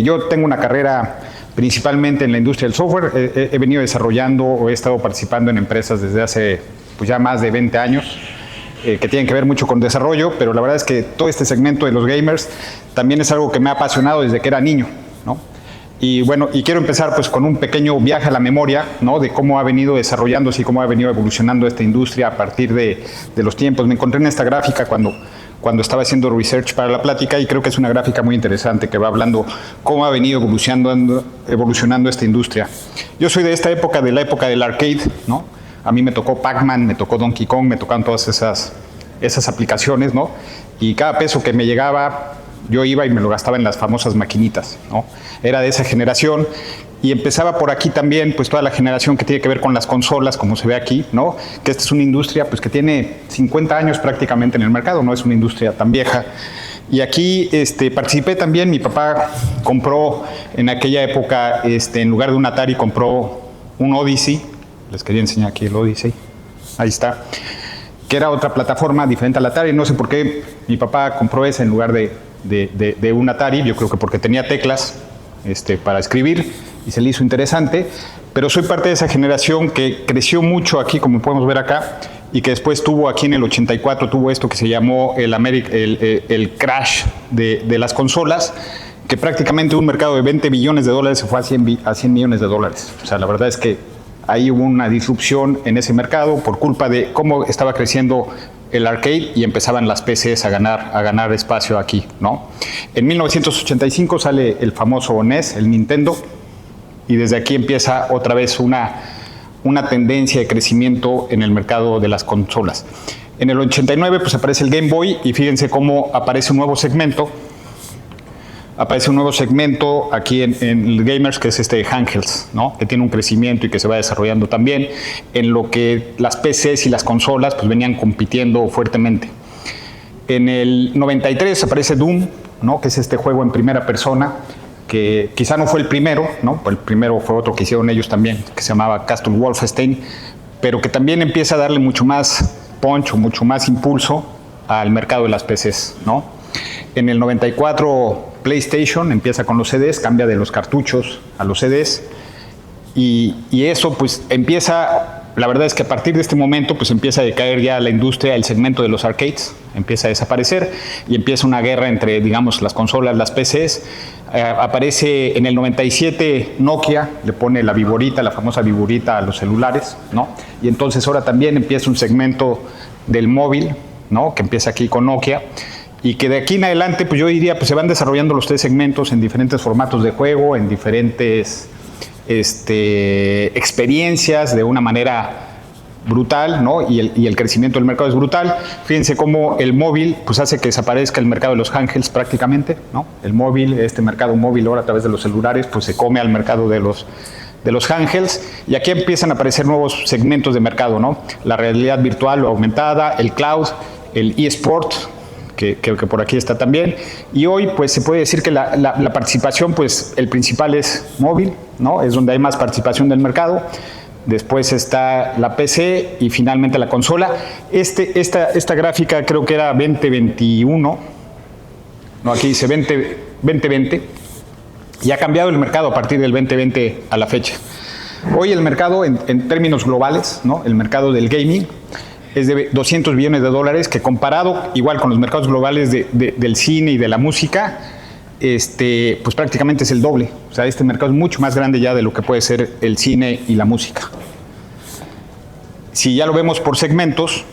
Yo tengo una carrera principalmente en la industria del software. He venido desarrollando o he estado participando en empresas desde hace pues, ya más de 20 años. Que tienen que ver mucho con desarrollo, pero la verdad es que todo este segmento de los gamers también es algo que me ha apasionado desde que era niño, ¿no? Y bueno, y quiero empezar pues con un pequeño viaje a la memoria, ¿no? De cómo ha venido desarrollándose y cómo ha venido evolucionando esta industria a partir de los tiempos. Me encontré en esta gráfica cuando estaba haciendo research para la plática y creo que es una gráfica muy interesante que va hablando cómo ha venido evolucionando esta industria. Yo soy de esta época, de la época del arcade, ¿no? A mí me tocó Pac-Man, me tocó Donkey Kong, me tocaron todas esas aplicaciones, ¿no? Y cada peso que me llegaba, yo iba y me lo gastaba en las famosas maquinitas, ¿no? Era de esa generación y empezaba por aquí también, pues toda la generación que tiene que ver con las consolas, como se ve aquí, ¿no? Que esta es una industria, pues que tiene 50 años prácticamente en el mercado, no es una industria tan vieja. Y aquí participé también, mi papá compró en aquella época, en lugar de un Atari, compró un Odyssey. Les quería enseñar aquí el Odyssey. Ahí está. Que era otra plataforma diferente al Atari. No sé por qué mi papá compró esa en lugar de un Atari. Yo creo que porque tenía teclas para escribir y se le hizo interesante. Pero soy parte de esa generación que creció mucho aquí, como podemos ver acá, y que después tuvo aquí en el 84, tuvo esto que se llamó el crash de las consolas, que prácticamente un mercado de 20 billones de dólares se fue a 100 millones de dólares. O sea, la verdad es que ahí hubo una disrupción en ese mercado por culpa de cómo estaba creciendo el arcade y empezaban las PCs a ganar espacio aquí, ¿no? En 1985 sale el famoso NES, el Nintendo, y desde aquí empieza otra vez una tendencia de crecimiento en el mercado de las consolas. En el 89 pues aparece el Game Boy y fíjense cómo aparece un nuevo segmento. Aparece un nuevo segmento aquí en el Gamers, que es handhelds, ¿no? Que tiene un crecimiento y que se va desarrollando también, en lo que las PCs y las consolas pues venían compitiendo fuertemente. En el 93 aparece Doom, ¿no? Que es este juego en primera persona, que quizá no fue el primero, ¿no? El primero fue otro que hicieron ellos también, que se llamaba Castle Wolfenstein, pero que también empieza a darle mucho más punch o mucho más impulso al mercado de las PCs, ¿no? En el 94 PlayStation empieza con los CDs, cambia de los cartuchos a los CDs y eso pues empieza, la verdad es que a partir de este momento pues empieza a decaer ya la industria, el segmento de los arcades empieza a desaparecer y empieza una guerra entre, digamos, las consolas, las PCs. Aparece en el 97 Nokia, le pone la viborita, la famosa viborita a los celulares, ¿no? Y entonces ahora también empieza un segmento del móvil, ¿no? Que empieza aquí con Nokia. Y que de aquí en adelante, pues yo diría, pues se van desarrollando los tres segmentos en diferentes formatos de juego, en diferentes experiencias de una manera brutal, ¿no? Y el crecimiento del mercado es brutal. Fíjense cómo el móvil pues hace que desaparezca el mercado de los handhelds prácticamente, ¿no? El móvil, este mercado móvil ahora a través de los celulares, pues se come al mercado de los handhelds, y aquí empiezan a aparecer nuevos segmentos de mercado, ¿no? La realidad virtual o aumentada, el cloud, el eSport, que por aquí está también, y hoy pues se puede decir que la participación, pues el principal es móvil, ¿no? Es donde hay más participación del mercado, después está la PC y finalmente la consola. Esta gráfica creo que era 2021, no, aquí dice 2020, y ha cambiado el mercado a partir del 2020 a la fecha. Hoy el mercado en términos globales, ¿no? El mercado del gaming es de 200 billones de dólares, que comparado igual con los mercados globales del cine y de la música, pues prácticamente es el doble. O sea, este mercado es mucho más grande ya de lo que puede ser el cine y la música. Si ya lo vemos por segmentos,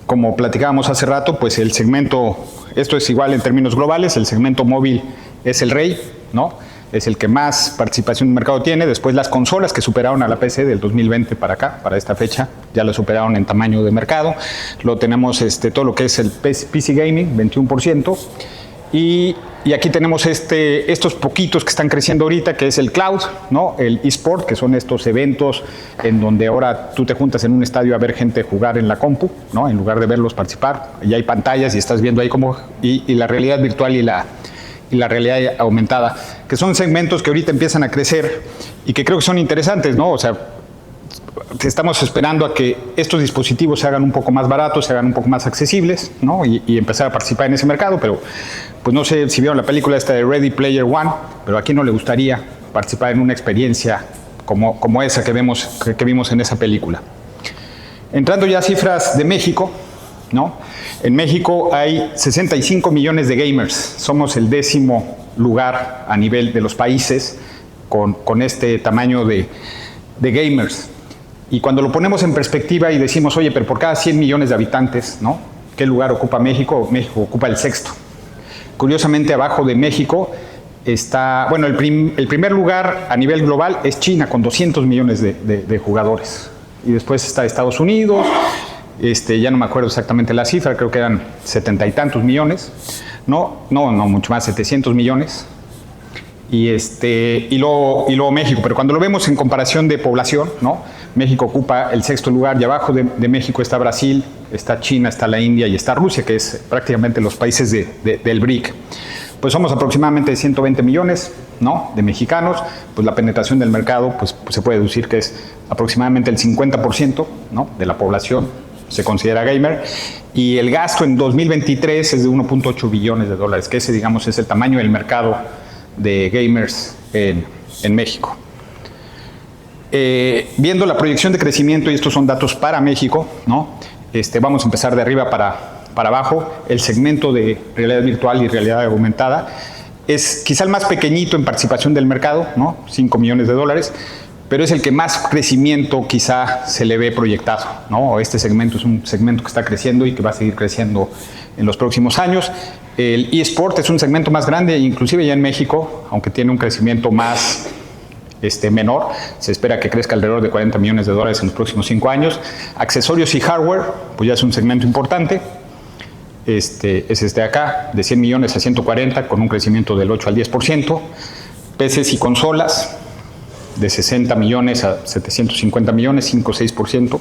como platicábamos hace rato, pues el segmento, esto es igual en términos globales, el segmento móvil es el rey, ¿no? Es el que más participación en el mercado tiene. Después las consolas que superaron a la PC del 2020 para acá, para esta fecha, ya la superaron en tamaño de mercado. Lo tenemos todo lo que es el PC Gaming, 21%. Y aquí tenemos estos poquitos que están creciendo ahorita, que es el cloud, ¿no? El eSport, que son estos eventos en donde ahora tú te juntas en un estadio a ver gente jugar en la compu, ¿no? En lugar de verlos participar. Y hay pantallas y estás viendo ahí cómo, y la realidad virtual y la realidad aumentada, que son segmentos que ahorita empiezan a crecer y que creo que son interesantes, ¿no? O sea, estamos esperando a que estos dispositivos se hagan un poco más baratos, se hagan un poco más accesibles, ¿no? Y empezar a participar en ese mercado, pero pues no sé si vieron la película esta de Ready Player One, pero a quién no le gustaría participar en una experiencia como esa que vimos en esa película. Entrando ya a cifras de México, ¿no? En México hay 65 millones de gamers, somos el 10º lugar a nivel de los países con este tamaño de gamers. Y cuando lo ponemos en perspectiva y decimos, oye, pero por cada 100 millones de habitantes, ¿no? ¿Qué lugar ocupa México? México ocupa el 6º. Curiosamente, abajo de México está, bueno, el primer lugar a nivel global es China, con 200 millones de jugadores. Y después está Estados Unidos, ya no me acuerdo exactamente la cifra, creo que eran 70 y tantos millones. No, mucho más, 700 millones. Y luego México, pero cuando lo vemos en comparación de población, ¿no? México ocupa el 6º lugar y abajo de México está Brasil, está China, está la India y está Rusia, que es prácticamente los países del BRIC. Pues somos aproximadamente 120 millones, ¿no? De mexicanos, pues la penetración del mercado pues se puede deducir que es aproximadamente el 50%, ¿no? De la población se considera gamer, y el gasto en 2023 es de 1.8 billones de dólares, que ese, digamos, es el tamaño del mercado de gamers en México. Viendo la proyección de crecimiento, y estos son datos para México, ¿no? Vamos a empezar de arriba para abajo. El segmento de realidad virtual y realidad aumentada es quizá el más pequeñito en participación del mercado, ¿no? 5 millones de dólares, pero es el que más crecimiento quizá se le ve proyectado, ¿no? Este segmento es un segmento que está creciendo y que va a seguir creciendo en los próximos años. El eSport es un segmento más grande, inclusive ya en México, aunque tiene un crecimiento más menor, se espera que crezca alrededor de 40 millones de dólares en los próximos 5 años. Accesorios y hardware, pues ya es un segmento importante. Es de acá, de 100 millones a 140, con un crecimiento del 8 al 10%. PCs y consolas, de 60 millones a 750 millones, 5 o 6%.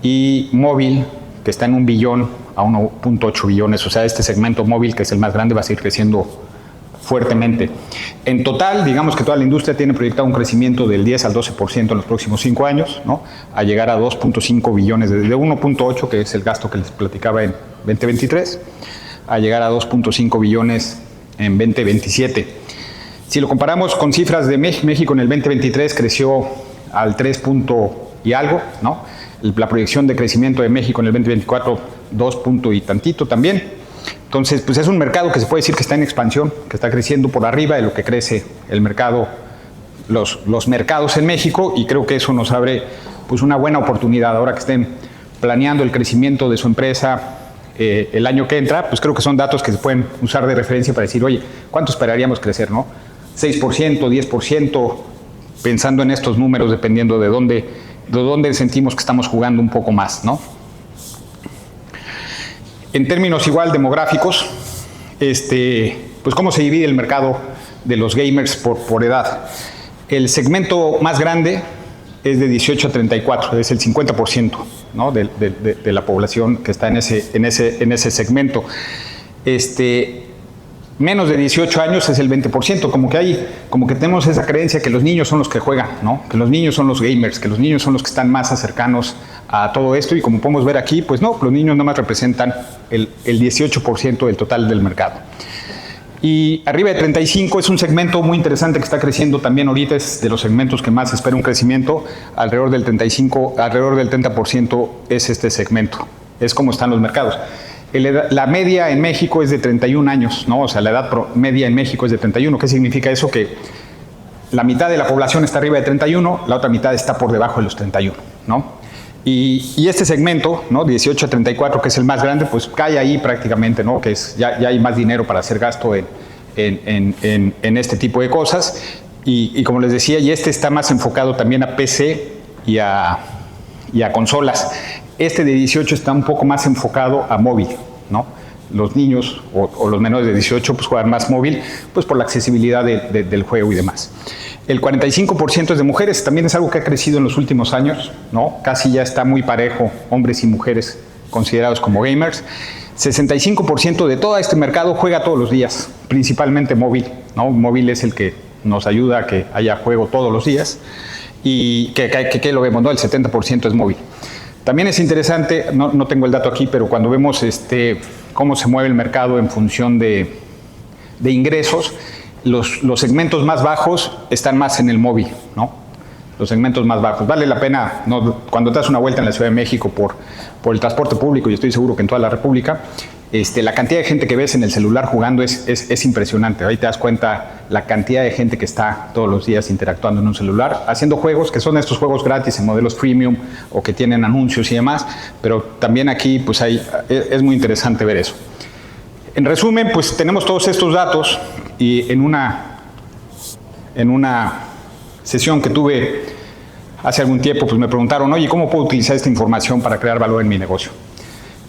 Y móvil, que está en 1 billón a 1.8 billones. O sea, este segmento móvil, que es el más grande, va a seguir creciendo fuertemente. En total, digamos que toda la industria tiene proyectado un crecimiento del 10 al 12% en los próximos 5 años, ¿no? A llegar a 2.5 billones, de 1.8, que es el gasto que les platicaba en 2023, a llegar a 2.5 billones en 2027. Si lo comparamos con cifras de México, en el 2023 creció al 3 y algo, ¿no? La proyección de crecimiento de México en el 2024, 2 y tantito también. Entonces, pues es un mercado que se puede decir que está en expansión, que está creciendo por arriba de lo que crece el mercado, los mercados en México, y creo que eso nos abre pues una buena oportunidad ahora que estén planeando el crecimiento de su empresa el año que entra. Pues creo que son datos que se pueden usar de referencia para decir, oye, ¿cuánto esperaríamos crecer, no? 6%, 10%, pensando en estos números, dependiendo de dónde sentimos que estamos jugando un poco más, ¿no? En términos igual demográficos, pues cómo se divide el mercado de los gamers por edad. El segmento más grande es de 18 a 34, es el 50%, ¿no? de la población que está en ese segmento. Menos de 18 años es el 20%, como que tenemos esa creencia que los niños son los que juegan, ¿no? Que los niños son los gamers, que los niños son los que están más cercanos a todo esto, y como podemos ver aquí, pues no, los niños nada más representan el 18% del total del mercado. Y arriba de 35 es un segmento muy interesante que está creciendo también ahorita, es de los segmentos que más espera un crecimiento, alrededor del 30% es este segmento, es como están los mercados. La media en México es de 31 años, ¿no? O sea, la edad media en México es de 31. ¿Qué significa eso? Que la mitad de la población está arriba de 31, la otra mitad está por debajo de los 31, ¿no? Y este segmento, ¿no? 18 a 34, que es el más grande, pues cae ahí prácticamente, ¿no? Que ya hay más dinero para hacer gasto en este tipo de cosas. Y como les decía, está más enfocado también a PC y a consolas. Este de 18 está un poco más enfocado a móvil, ¿no? Los niños o los menores de 18 pues juegan más móvil, pues por la accesibilidad del juego y demás. El 45% es de mujeres, también es algo que ha crecido en los últimos años, ¿no? Casi ya está muy parejo, hombres y mujeres considerados como gamers. 65% de todo este mercado juega todos los días, principalmente móvil, ¿no? Móvil es el que nos ayuda a que haya juego todos los días. y que lo vemos, ¿no? El 70% es móvil. También es interesante, no tengo el dato aquí, pero cuando vemos cómo se mueve el mercado en función de ingresos, los segmentos más bajos están más en el móvil, ¿no? Los segmentos más bajos. Vale la pena, ¿no? Cuando te das una vuelta en la Ciudad de México por el transporte público, y estoy seguro que en toda la República, la cantidad de gente que ves en el celular jugando es impresionante. Ahí te das cuenta la cantidad de gente que está todos los días interactuando en un celular, haciendo juegos, que son estos juegos gratis en modelos freemium o que tienen anuncios y demás, pero también aquí pues es muy interesante ver eso. En resumen, pues tenemos todos estos datos y en una sesión que tuve hace algún tiempo, pues me preguntaron, oye, ¿cómo puedo utilizar esta información para crear valor en mi negocio?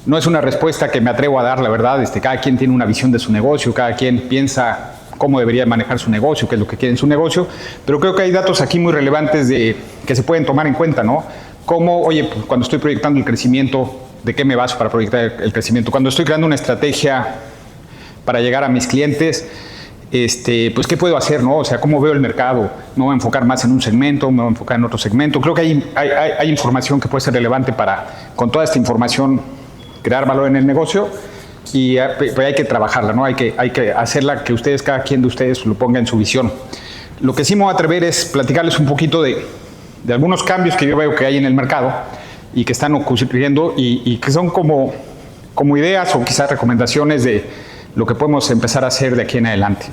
No es una respuesta que me atrevo a dar, la verdad. Cada quien tiene una visión de su negocio, cada quien piensa cómo debería manejar su negocio, qué es lo que quiere en su negocio, pero creo que hay datos aquí muy relevantes que se pueden tomar en cuenta, ¿no? Como, oye, pues, cuando estoy proyectando el crecimiento, ¿de qué me baso para proyectar el crecimiento? Cuando estoy creando una estrategia para llegar a mis clientes, pues qué puedo hacer, ¿no? O sea, cómo veo el mercado, me voy a enfocar más en un segmento, me voy a enfocar en otro segmento. Creo que hay información que puede ser relevante para, con toda esta información, crear valor en el negocio, y pues hay que trabajarla, ¿no? Hay que hacerla que ustedes, cada quien de ustedes lo ponga en su visión. Lo que sí me voy a atrever es platicarles un poquito de algunos cambios que yo veo que hay en el mercado y que están ocurriendo y que son como ideas o quizás recomendaciones de lo que podemos empezar a hacer de aquí en adelante.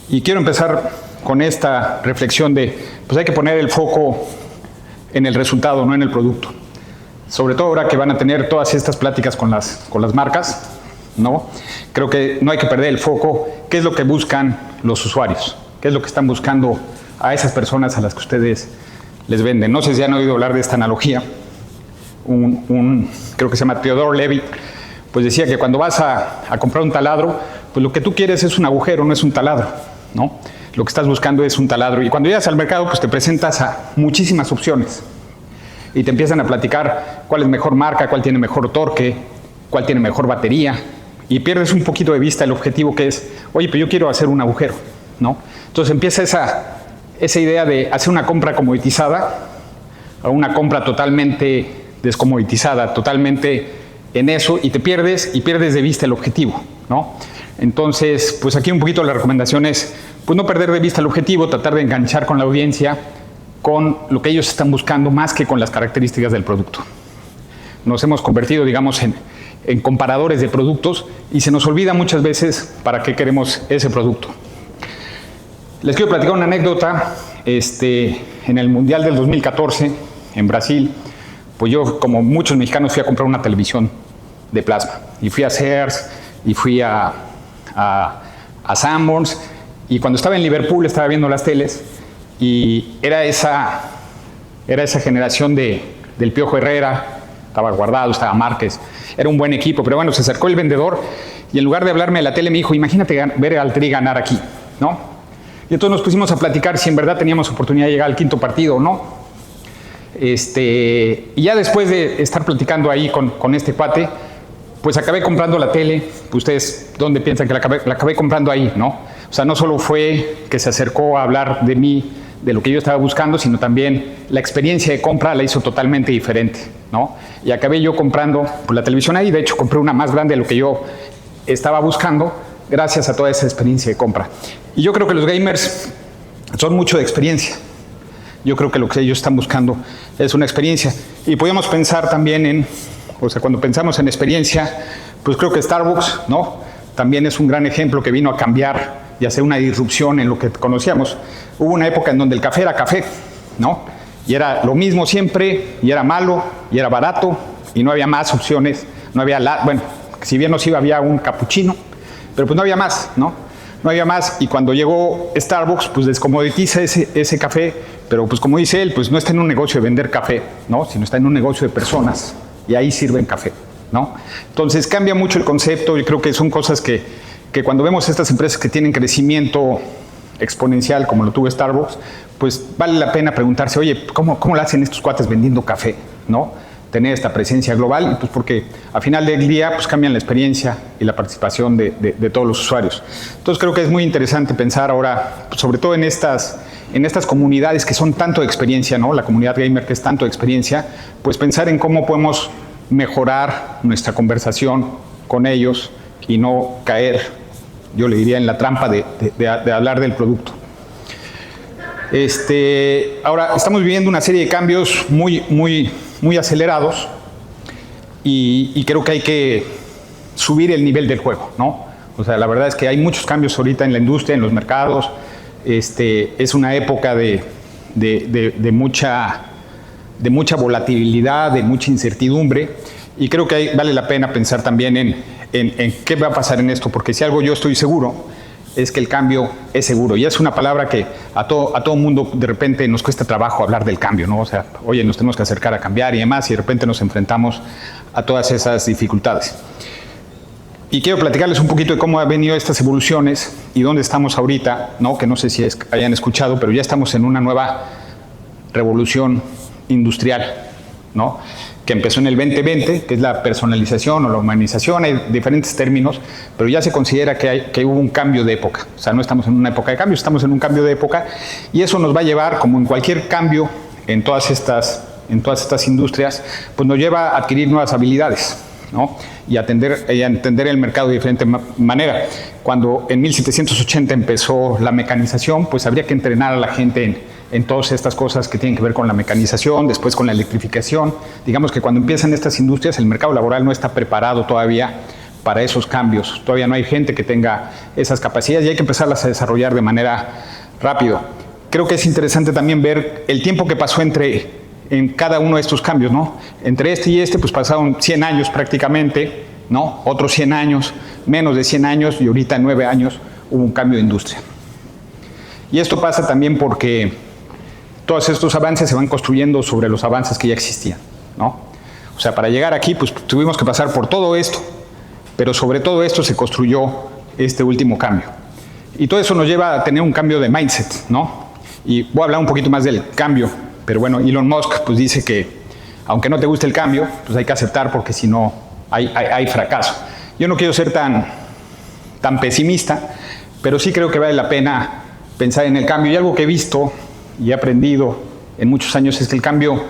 Y quiero empezar con esta reflexión de, pues hay que poner el foco en el resultado, no en el producto. Sobre todo ahora que van a tener todas estas pláticas con las marcas, ¿no? Creo que no hay que perder el foco. ¿Qué es lo que buscan los usuarios? ¿Qué es lo que están buscando a esas personas a las que ustedes les venden? No sé si han oído hablar de esta analogía. Creo que se llama Theodore Levitt, pues decía que cuando vas a comprar un taladro, pues lo que tú quieres es un agujero, no es un taladro, ¿no? Lo que estás buscando es un taladro. Y cuando llegas al mercado, pues te presentas a muchísimas opciones y te empiezan a platicar cuál es mejor marca, cuál tiene mejor torque, cuál tiene mejor batería, y pierdes un poquito de vista el objetivo, que es, oye, pero yo quiero hacer un agujero, ¿no? Entonces empieza esa idea de hacer una compra comoditizada a una compra totalmente descomoditizada, totalmente en eso, y pierdes de vista el objetivo, ¿no? Entonces, pues aquí un poquito la recomendación es, pues no perder de vista el objetivo, tratar de enganchar con la audiencia, con lo que ellos están buscando más que con las características del producto. Nos hemos convertido, digamos, en comparadores de productos y se nos olvida muchas veces para qué queremos ese producto. Les quiero platicar una anécdota. En el Mundial del 2014, en Brasil, pues yo, como muchos mexicanos, fui a comprar una televisión de plasma. Y fui a Sears, y fui a Sanborns, y cuando estaba en Liverpool estaba viendo las teles, y era esa generación del Piojo Herrera, estaba Guardado, estaba Márquez, era un buen equipo, pero bueno, se acercó el vendedor, y en lugar de hablarme de la tele me dijo, imagínate ver al Tri ganar aquí, ¿no? Y entonces nos pusimos a platicar si en verdad teníamos oportunidad de llegar al quinto partido o no. Y ya después de estar platicando ahí con este cuate, pues acabé comprando la tele. ¿Ustedes dónde piensan que la acabé comprando ahí, no? O sea, no solo fue que se acercó a hablar de mí, de lo que yo estaba buscando, sino también la experiencia de compra la hizo totalmente diferente, ¿no? Y acabé yo comprando pues, la televisión ahí. De hecho, compré una más grande de lo que yo estaba buscando, gracias a toda esa experiencia de compra. Y yo creo que los gamers son mucho de experiencia. Yo creo que lo que ellos están buscando es una experiencia. Y podemos pensar también cuando pensamos en experiencia, pues creo que Starbucks, ¿no? También es un gran ejemplo que vino a cambiar y hacer una disrupción en lo que conocíamos. Hubo una época en donde el café era café, ¿no? Y era lo mismo siempre, y era malo, y era barato, y no había más opciones, no había, bueno, si bien nos iba, había un capuchino, pero pues no había más, ¿no? No había más, y cuando llegó Starbucks, pues descomoditiza ese café, pero pues como dice él, pues no está en un negocio de vender café, ¿no? Sino está en un negocio de personas, y ahí sirven café, ¿no? Entonces cambia mucho el concepto, y creo que son cosas que cuando vemos estas empresas que tienen crecimiento exponencial, como lo tuvo Starbucks, pues vale la pena preguntarse, oye, ¿cómo lo hacen estos cuates vendiendo café, ¿no? Tener esta presencia global, y pues porque al final del día pues cambian la experiencia y la participación de todos los usuarios. Entonces creo que es muy interesante pensar ahora, pues sobre todo en en estas comunidades que son tanto de experiencia, ¿no? La comunidad gamer que es tanto de experiencia, pues pensar en cómo podemos mejorar nuestra conversación con ellos y no caer, yo le diría, en la trampa de hablar del producto. Ahora, estamos viviendo una serie de cambios muy acelerados y creo que hay que subir el nivel del juego, ¿no? O sea, la verdad es que hay muchos cambios ahorita en la industria, en los mercados. Es una época de mucha volatilidad, de mucha incertidumbre, y creo que vale la pena pensar también en qué va a pasar en esto, porque si algo yo estoy seguro es que el cambio es seguro, y es una palabra que a todo mundo de repente nos cuesta trabajo hablar del cambio, ¿no? O sea, oye, nos tenemos que acercar a cambiar y demás, y de repente nos enfrentamos a todas esas dificultades. Y quiero platicarles un poquito de cómo han venido estas evoluciones y dónde estamos ahorita, ¿no? Que no sé si hayan escuchado, pero ya estamos en una nueva revolución industrial, ¿no? Que empezó en el 2020, que es la personalización o la humanización, hay diferentes términos, pero ya se considera que hubo un cambio de época. O sea, no estamos en una época de cambio, estamos en un cambio de época, y eso nos va a llevar, como en cualquier cambio en todas estas industrias, pues nos lleva a adquirir nuevas habilidades, ¿no? Y a entender el mercado de diferente manera. Cuando en 1780 empezó la mecanización, pues habría que entrenar a la gente en todas estas cosas que tienen que ver con la mecanización, después con la electrificación. Digamos que cuando empiezan estas industrias, el mercado laboral no está preparado todavía para esos cambios. Todavía no hay gente que tenga esas capacidades y hay que empezarlas a desarrollar de manera rápida. Creo que es interesante también ver el tiempo que pasó en cada uno de estos cambios, ¿no? Entre este y este, pues pasaron 100 años prácticamente, ¿no? Otros 100 años, menos de 100 años, y ahorita en 9 años hubo un cambio de industria. Y esto pasa también porque todos estos avances se van construyendo sobre los avances que ya existían, ¿no? O sea, para llegar aquí, pues tuvimos que pasar por todo esto, pero sobre todo esto se construyó este último cambio. Y todo eso nos lleva a tener un cambio de mindset, ¿no? Y voy a hablar un poquito más del cambio. Pero bueno, Elon Musk pues dice que aunque no te guste el cambio, pues hay que aceptar, porque si no hay fracaso. Yo no quiero ser tan pesimista, pero sí creo que vale la pena pensar en el cambio. Y algo que he visto y he aprendido en muchos años es que el cambio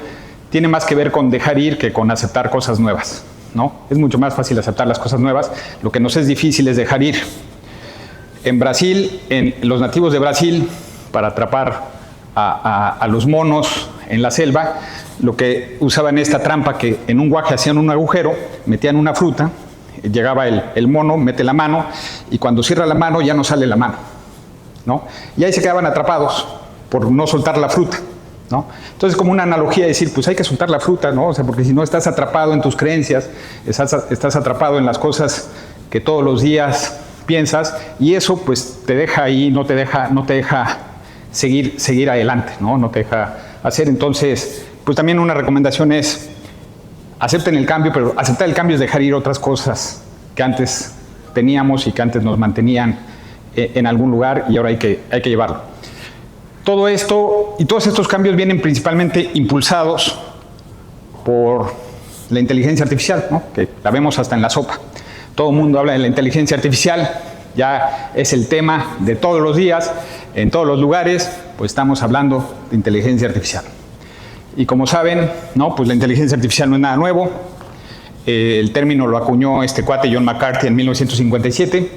tiene más que ver con dejar ir que con aceptar cosas nuevas, ¿no? Es mucho más fácil aceptar las cosas nuevas. Lo que nos es difícil es dejar ir. En Brasil, los nativos de Brasil, para atrapar a los monos en la selva, lo que usaban esta trampa, que en un guaje hacían un agujero, metían una fruta, llegaba el mono, mete la mano, y cuando cierra la mano ya no sale la mano, ¿no? Y ahí se quedaban atrapados por no soltar la fruta, ¿no? Entonces, como una analogía, decir, pues hay que soltar la fruta, ¿no? O sea, porque si no estás atrapado en tus creencias, estás atrapado en las cosas que todos los días piensas, y eso pues te deja ahí, no te deja seguir adelante, ¿no? No te deja hacer. Entonces, pues también una recomendación es acepten el cambio, pero aceptar el cambio es dejar ir otras cosas que antes teníamos y que antes nos mantenían en algún lugar, y ahora hay que llevarlo. Todo esto y todos estos cambios vienen principalmente impulsados por la inteligencia artificial, ¿no? Que la vemos hasta en la sopa. Todo el mundo habla de la inteligencia artificial, ya es el tema de todos los días, en todos los lugares, pues estamos hablando de inteligencia artificial. Y como saben, ¿no? Pues la inteligencia artificial no es nada nuevo. El término lo acuñó este cuate John McCarthy en 1957.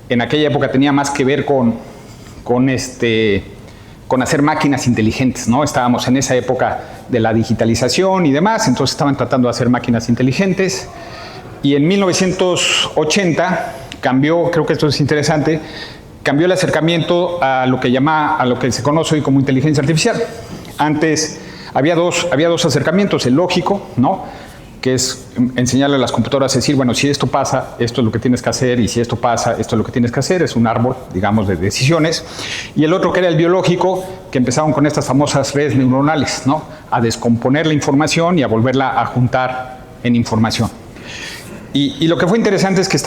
En aquella época tenía más que ver con hacer máquinas inteligentes, ¿no? Estábamos en esa época de la digitalización y demás, entonces estaban tratando de hacer máquinas inteligentes. Y en 1980 cambió, creo que esto es interesante, cambió el acercamiento a lo que se conoce hoy como inteligencia artificial. Antes había dos acercamientos: el lógico, ¿no? Que es enseñarle a las computadoras a decir, bueno, si esto pasa, esto es lo que tienes que hacer, y si esto pasa, esto es lo que tienes que hacer. Es un árbol, digamos, de decisiones. Y el otro, que era el biológico, que empezaban con estas famosas redes neuronales, ¿no? A descomponer la información y a volverla a juntar en información. Y lo que fue interesante es que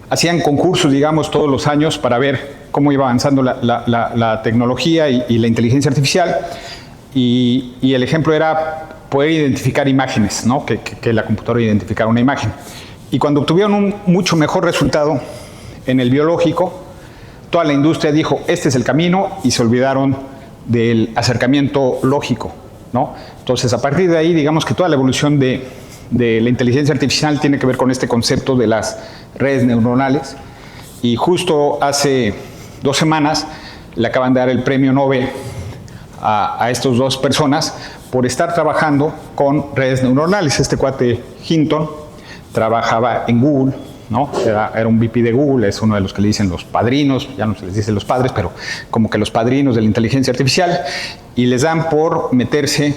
hacían concursos, digamos, todos los años para ver cómo iba avanzando la tecnología y la inteligencia artificial. Y el ejemplo era poder identificar imágenes, ¿no? Que la computadora identificara una imagen. Y cuando obtuvieron un mucho mejor resultado en el biológico, toda la industria dijo, este es el camino, y se olvidaron del acercamiento lógico, ¿no? Entonces, a partir de ahí, digamos que toda la evolución de la inteligencia artificial tiene que ver con este concepto de las redes neuronales, y justo hace 2 semanas le acaban de dar el premio Nobel a estas 2 personas por estar trabajando con redes neuronales. Este cuate Hinton trabajaba en Google, ¿no? Era un VP de Google, es uno de los que le dicen los padrinos, ya no se les dice los padres, pero como que los padrinos de la inteligencia artificial, y les dan por meterse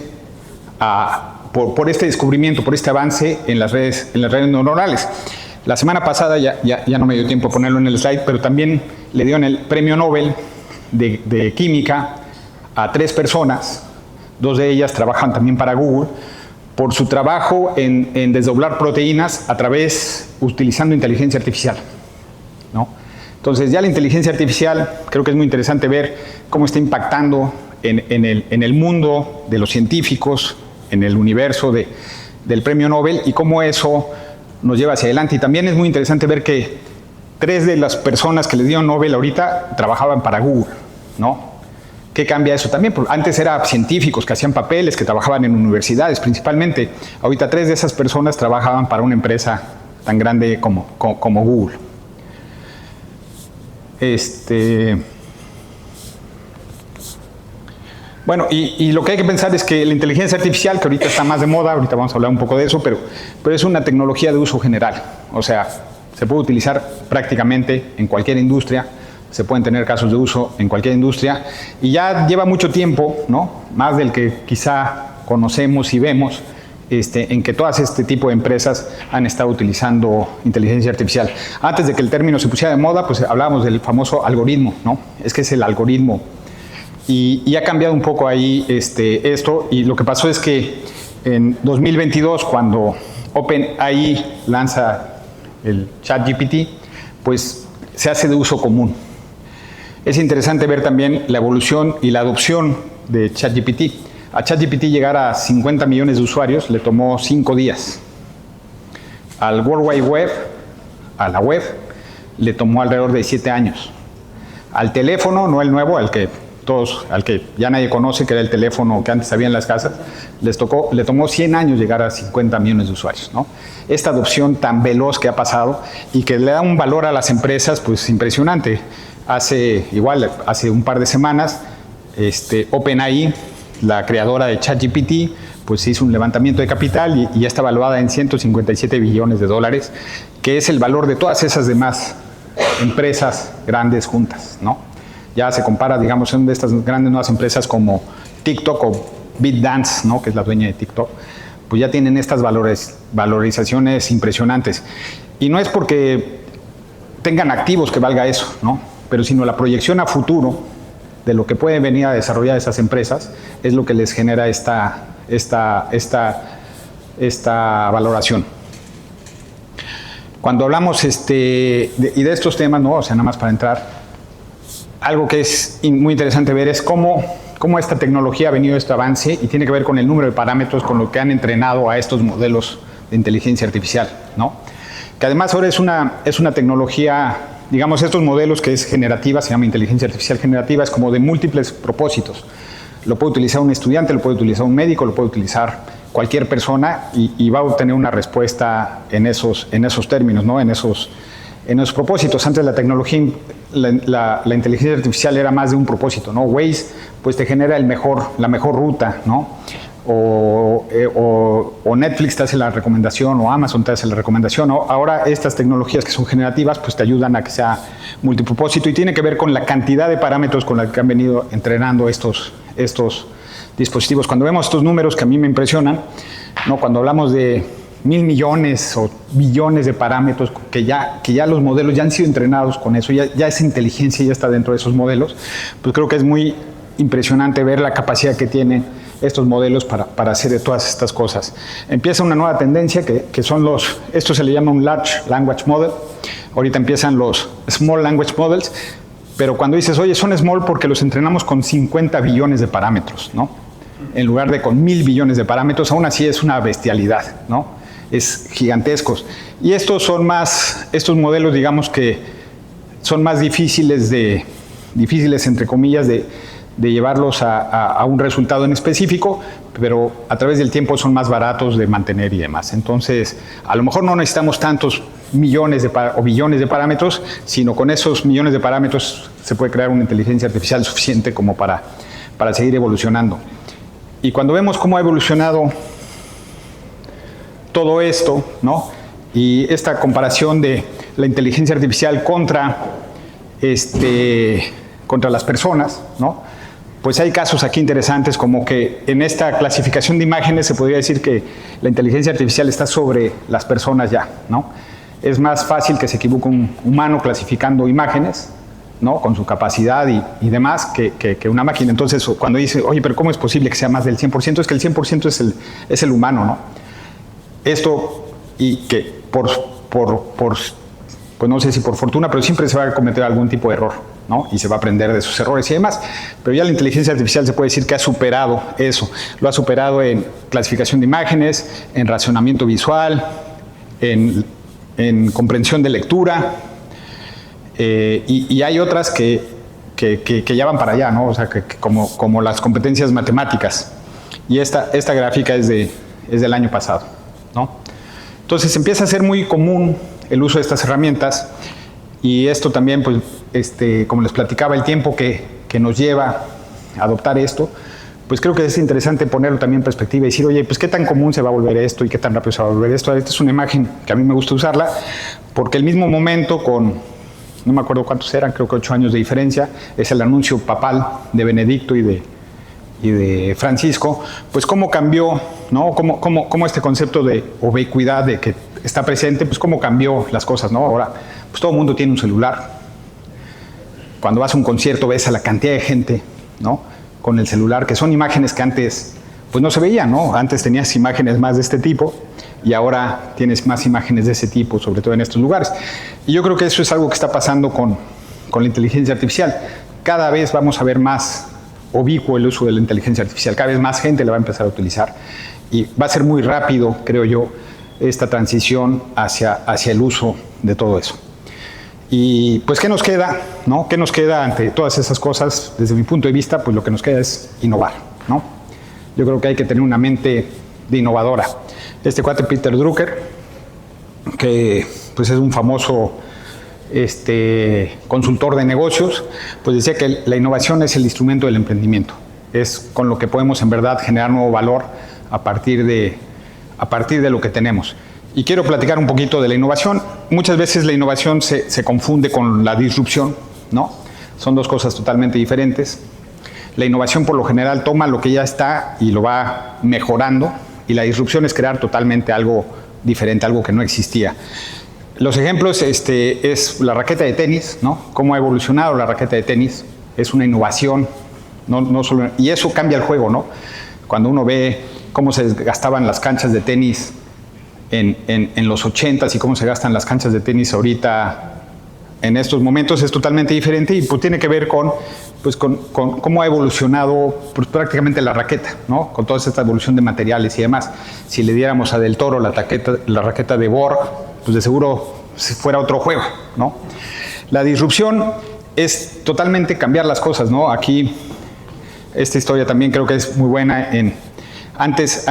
por este descubrimiento, por este avance en las redes neuronales. La semana pasada, ya no me dio tiempo a ponerlo en el slide, pero también le dieron el premio Nobel de química a 3 personas, 2 de ellas trabajan también para Google, por su trabajo en desdoblar proteínas utilizando inteligencia artificial, ¿no? Entonces, ya la inteligencia artificial, creo que es muy interesante ver cómo está impactando en el mundo de los científicos, en el universo del premio Nobel, y cómo eso nos lleva hacia adelante. Y también es muy interesante ver que 3 de las personas que les dieron Nobel ahorita trabajaban para Google, ¿no? ¿Qué cambia eso también? Porque antes eran científicos que hacían papeles, que trabajaban en universidades principalmente. Ahorita 3 de esas personas trabajaban para una empresa tan grande como Google. Bueno, y lo que hay que pensar es que la inteligencia artificial, que ahorita está más de moda, ahorita vamos a hablar un poco de eso, pero es una tecnología de uso general. O sea, se puede utilizar prácticamente en cualquier industria. Se pueden tener casos de uso en cualquier industria, y ya lleva mucho tiempo, ¿no? Más del que quizá conocemos y vemos, en que todas este tipo de empresas han estado utilizando inteligencia artificial. Antes de que el término se pusiera de moda, pues hablábamos del famoso algoritmo, ¿no? Es que es el algoritmo. Y ha cambiado un poco ahí esto, y lo que pasó es que en 2022, cuando OpenAI lanza el ChatGPT, pues se hace de uso común. Es interesante ver también la evolución y la adopción de ChatGPT. A ChatGPT llegar a 50 millones de usuarios le tomó 5 días. Al World Wide Web, a la web, le tomó alrededor de 7 años. Al teléfono, no el nuevo, al que ya nadie conoce, que era el teléfono que antes había en las casas, le tomó 100 años llegar a 50 millones de usuarios, ¿no? Esta adopción tan veloz que ha pasado y que le da un valor a las empresas, pues impresionante. Hace un par de semanas, OpenAI, la creadora de ChatGPT, pues hizo un levantamiento de capital y ya está valuada en $157 billones, que es el valor de todas esas demás empresas grandes juntas, ¿no? Ya se compara, digamos, en de estas grandes nuevas empresas como TikTok o ByteDance, ¿no? Que es la dueña de TikTok, pues ya tienen estas valorizaciones impresionantes. Y no es porque tengan activos que valga eso, ¿no? Pero sino la proyección a futuro de lo que pueden venir a desarrollar esas empresas es lo que les genera esta valoración. Cuando hablamos de estos temas, ¿no? O sea, nada más para entrar, algo que es muy interesante ver es cómo esta tecnología ha venido este avance, y tiene que ver con el número de parámetros con lo que han entrenado a estos modelos de inteligencia artificial, ¿no? Que además ahora es una tecnología, digamos, estos modelos que es generativa, se llama inteligencia artificial generativa, es como de múltiples propósitos. Lo puede utilizar un estudiante, lo puede utilizar un médico, lo puede utilizar cualquier persona, y va a obtener una respuesta en esos términos, ¿no? En esos propósitos. Antes la tecnología, la inteligencia artificial era más de un propósito, ¿no? Waze, pues te genera la mejor ruta, ¿no? O Netflix te hace la recomendación, o Amazon te hace la recomendación, ¿no? Ahora estas tecnologías que son generativas, pues te ayudan a que sea multipropósito, y tiene que ver con la cantidad de parámetros con la que han venido entrenando estos dispositivos. Cuando vemos estos números que a mí me impresionan, ¿no? Cuando hablamos de 1,000 millones o billones de parámetros que ya los modelos ya han sido entrenados con eso, ya esa inteligencia ya está dentro de esos modelos, pues creo que es muy impresionante ver la capacidad que tienen estos modelos para hacer de todas estas cosas. Empieza una nueva tendencia que son esto se le llama un Large Language Model. Ahorita empiezan los Small Language Models, pero cuando dices, oye, son small porque los entrenamos con 50 billones de parámetros, ¿no? En lugar de con 1,000 billones de parámetros, aún así es una bestialidad, ¿no? Es gigantescos. Y estos modelos, digamos que son más difíciles entre comillas, de llevarlos a un resultado en específico, pero a través del tiempo son más baratos de mantener y demás. Entonces, a lo mejor no necesitamos tantos millones o billones de parámetros, sino con esos millones de parámetros se puede crear una inteligencia artificial suficiente como para seguir evolucionando. Y cuando vemos cómo ha evolucionado todo esto, ¿no? Y esta comparación de la inteligencia artificial contra las personas, ¿no? Pues hay casos aquí interesantes, como que en esta clasificación de imágenes se podría decir que la inteligencia artificial está sobre las personas ya, ¿no? Es más fácil que se equivoque un humano clasificando imágenes, ¿no? Con su capacidad y demás, que una máquina. Entonces, cuando dice, oye, pero ¿cómo es posible que sea más del 100%? Es que el 100% es el humano, ¿no? Esto, y que pues no sé si por fortuna, pero siempre se va a cometer algún tipo de error, ¿no? Y se va a aprender de sus errores y demás. Pero ya la inteligencia artificial se puede decir que ha superado eso. Lo ha superado en clasificación de imágenes, en racionamiento visual, en comprensión de lectura, y hay otras que ya van para allá, ¿no? O sea, como las competencias matemáticas. Y esta gráfica es del año pasado, ¿no? Entonces empieza a ser muy común el uso de estas herramientas, y esto también, pues, como les platicaba, el tiempo que nos lleva a adoptar esto, pues creo que es interesante ponerlo también en perspectiva y decir, oye, pues qué tan común se va a volver esto y qué tan rápido se va a volver esto. Esta es una imagen que a mí me gusta usarla, porque el mismo momento, con, no me acuerdo cuántos eran, creo que 8 años de diferencia, es el anuncio papal de Benedicto y de Francisco, pues cómo cambió, ¿no? Cómo este concepto de ubicuidad, de que está presente, pues cómo cambió las cosas, ¿no? Ahora, pues todo el mundo tiene un celular. Cuando vas a un concierto ves a la cantidad de gente, ¿no? Con el celular, que son imágenes que antes pues no se veían, ¿no? Antes tenías imágenes más de este tipo y ahora tienes más imágenes de ese tipo, sobre todo en estos lugares. Y yo creo que eso es algo que está pasando con la inteligencia artificial. Cada vez vamos a ver más ubicuo el uso de la inteligencia artificial, cada vez más gente la va a empezar a utilizar y va a ser muy rápido, creo yo, esta transición hacia el uso de todo eso. Y pues, ¿qué nos queda, no? ¿Qué nos queda ante todas esas cosas? Desde mi punto de vista, pues lo que nos queda es innovar, ¿no? Yo creo que hay que tener una mente de innovadora. Este cuate Peter Drucker, que pues es un famoso consultor de negocios, pues decía que la innovación es el instrumento del emprendimiento. Es con lo que podemos en verdad generar nuevo valor a partir de lo que tenemos. Y quiero platicar un poquito de la innovación. Muchas veces la innovación se confunde con la disrupción, ¿no? Son dos cosas totalmente diferentes. La innovación por lo general toma lo que ya está y lo va mejorando, y la disrupción es crear totalmente algo diferente, algo que no existía. Los ejemplos es la raqueta de tenis, ¿no? Cómo ha evolucionado la raqueta de tenis. Es una innovación, no solo, y eso cambia el juego, ¿no? Cuando uno ve cómo se gastaban las canchas de tenis en los 80s y cómo se gastan las canchas de tenis ahorita en estos momentos, es totalmente diferente, y pues tiene que ver con cómo ha evolucionado pues, prácticamente la raqueta, ¿no? Con toda esta evolución de materiales y demás. Si le diéramos a Del Toro la raqueta de Borg, pues de seguro fuera otro juego, ¿no? La disrupción es totalmente cambiar las cosas, ¿no? Aquí, esta historia también creo que es muy buena. Antes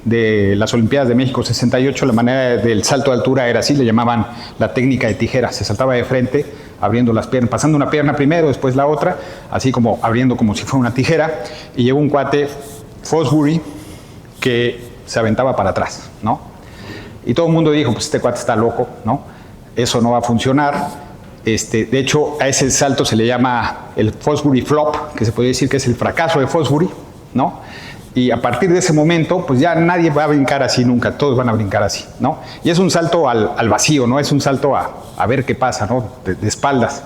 de las Olimpiadas de México 68, la manera del salto de altura era así, le llamaban la técnica de tijera. Se saltaba de frente, abriendo las piernas, pasando una pierna primero, después la otra, así como abriendo como si fuera una tijera, y llegó un cuate, Fosbury, que se aventaba para atrás, ¿no? Y todo el mundo dijo, pues este cuate está loco, ¿no? Eso no va a funcionar. De hecho, a ese salto se le llama el Fosbury Flop, que se puede decir que es el fracaso de Fosbury, ¿no? Y a partir de ese momento, pues ya nadie va a brincar así nunca, todos van a brincar así, ¿no? Y es un salto al vacío, ¿no? Es un salto a ver qué pasa, ¿no? De espaldas.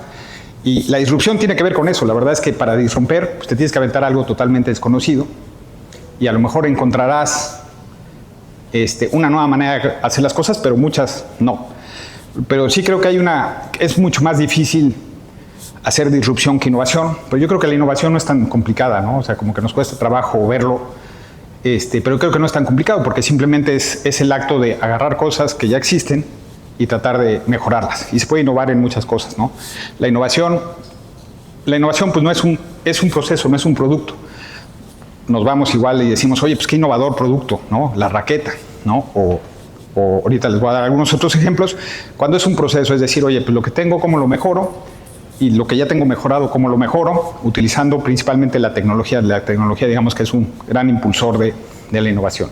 Y la disrupción tiene que ver con eso. La verdad es que para disromper, pues te tienes que aventar algo totalmente desconocido, y a lo mejor encontrarás una nueva manera de hacer las cosas, pero muchas no. Pero sí creo que es mucho más difícil hacer disrupción que innovación, pero yo creo que la innovación no es tan complicada, ¿no? O sea, como que nos cuesta trabajo verlo, pero creo que no es tan complicado, porque simplemente es el acto de agarrar cosas que ya existen y tratar de mejorarlas. Y se puede innovar en muchas cosas, ¿no? La innovación pues no es un proceso, no es un producto. Nos vamos igual y decimos, oye, pues qué innovador producto, ¿no? La raqueta, ¿no? O ahorita les voy a dar algunos otros ejemplos. Cuando es un proceso, es decir, oye, pues lo que tengo, ¿cómo lo mejoro? Y lo que ya tengo mejorado, ¿cómo lo mejoro? Utilizando principalmente la tecnología. La tecnología, digamos que es un gran impulsor de la innovación.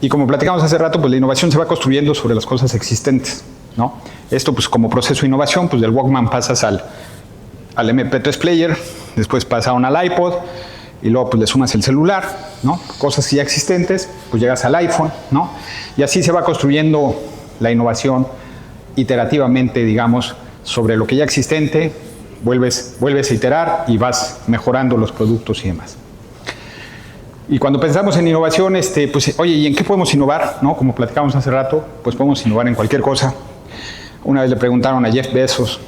Y como platicamos hace rato, pues la innovación se va construyendo sobre las cosas existentes, ¿no? Esto, pues como proceso de innovación, pues del Walkman pasas al MP3 player, después pasaron al iPod, y luego pues le sumas el celular, ¿no? Cosas ya existentes, pues llegas al iPhone, ¿no? Y así se va construyendo la innovación iterativamente, digamos, sobre lo que ya existente, vuelves a iterar y vas mejorando los productos y demás. Y cuando pensamos en innovación, pues, oye, ¿y en qué podemos innovar? ¿No? Como platicamos hace rato, pues podemos innovar en cualquier cosa. Una vez le preguntaron a Jeff Bezos,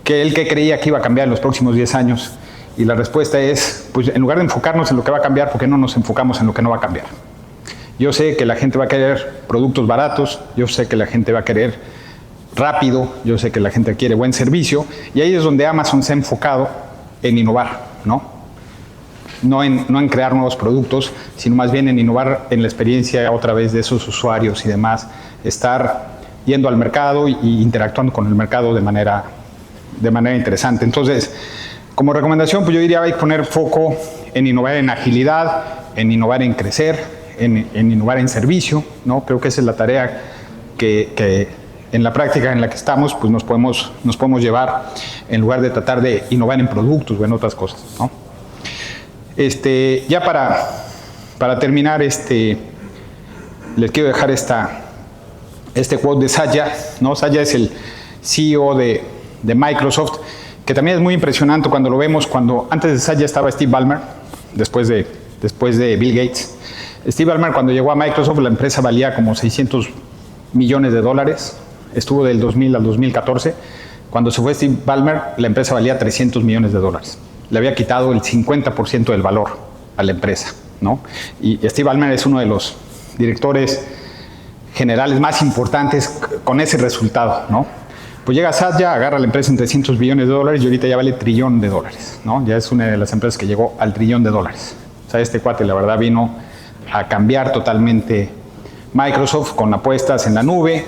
que él qué creía que iba a cambiar en los próximos 10 años. Y la respuesta es, pues en lugar de enfocarnos en lo que va a cambiar, ¿por qué no nos enfocamos en lo que no va a cambiar? Yo sé que la gente va a querer productos baratos, yo sé que la gente va a querer rápido, yo sé que la gente quiere buen servicio, y ahí es donde Amazon se ha enfocado en innovar, ¿no? No en crear nuevos productos, sino más bien en innovar en la experiencia otra vez de esos usuarios y demás, estar yendo al mercado e interactuando con el mercado de manera interesante. Entonces, como recomendación, pues yo diría hay que poner foco en innovar en agilidad, en innovar en crecer, en innovar en servicio, ¿no? Creo que esa es la tarea que en la práctica en la que estamos, pues nos podemos llevar en lugar de tratar de innovar en productos o en otras cosas, ¿no? Ya para terminar, les quiero dejar este quote de Satya, ¿no? Satya es el CEO de Microsoft, que también es muy impresionante cuando lo vemos, cuando antes de Satya estaba Steve Ballmer, después de Bill Gates. Steve Ballmer, cuando llegó a Microsoft, la empresa valía como $600 millones, estuvo del 2000 al 2014. Cuando se fue Steve Ballmer, la empresa valía $300 millones. Le había quitado el 50% del valor a la empresa, ¿no? Y Steve Ballmer es uno de los directores generales más importantes con ese resultado, ¿no? Pues llega Satya, agarra la empresa en $300 billones y ahorita ya vale $1 trillón, ¿no? Ya es una de las empresas que llegó al $1 trillón. O sea, este cuate la verdad vino a cambiar totalmente Microsoft con apuestas en la nube,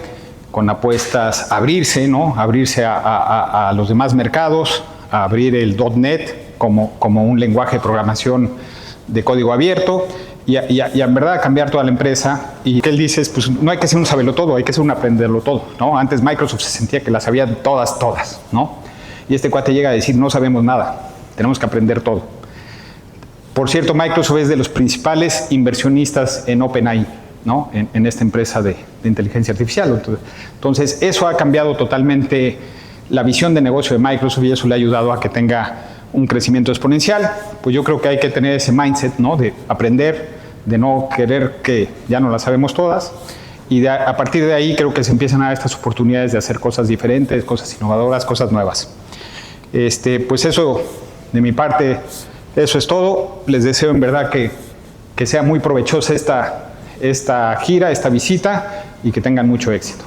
con apuestas a abrirse, ¿no? Abrirse a los demás mercados, a abrir el .NET como un lenguaje de programación de código abierto y en verdad cambiar toda la empresa. Y que él dice, pues no hay que ser un sabelotodo, hay que ser un aprenderlo todo, ¿no? Antes Microsoft se sentía que las sabía todas, ¿no? Y este cuate llega a decir, no sabemos nada, tenemos que aprender todo. Por cierto, Microsoft es de los principales inversionistas en OpenAI, ¿no? En esta empresa de inteligencia artificial. Entonces, eso ha cambiado totalmente la visión de negocio de Microsoft y eso le ha ayudado a que tenga un crecimiento exponencial. Pues yo creo que hay que tener ese mindset, ¿no? De aprender, de no querer que ya no las sabemos todas. Y a partir de ahí creo que se empiezan a dar estas oportunidades de hacer cosas diferentes, cosas innovadoras, cosas nuevas. Pues eso, de mi parte, eso es todo. Les deseo en verdad que sea muy provechosa esta gira, esta visita y que tengan mucho éxito.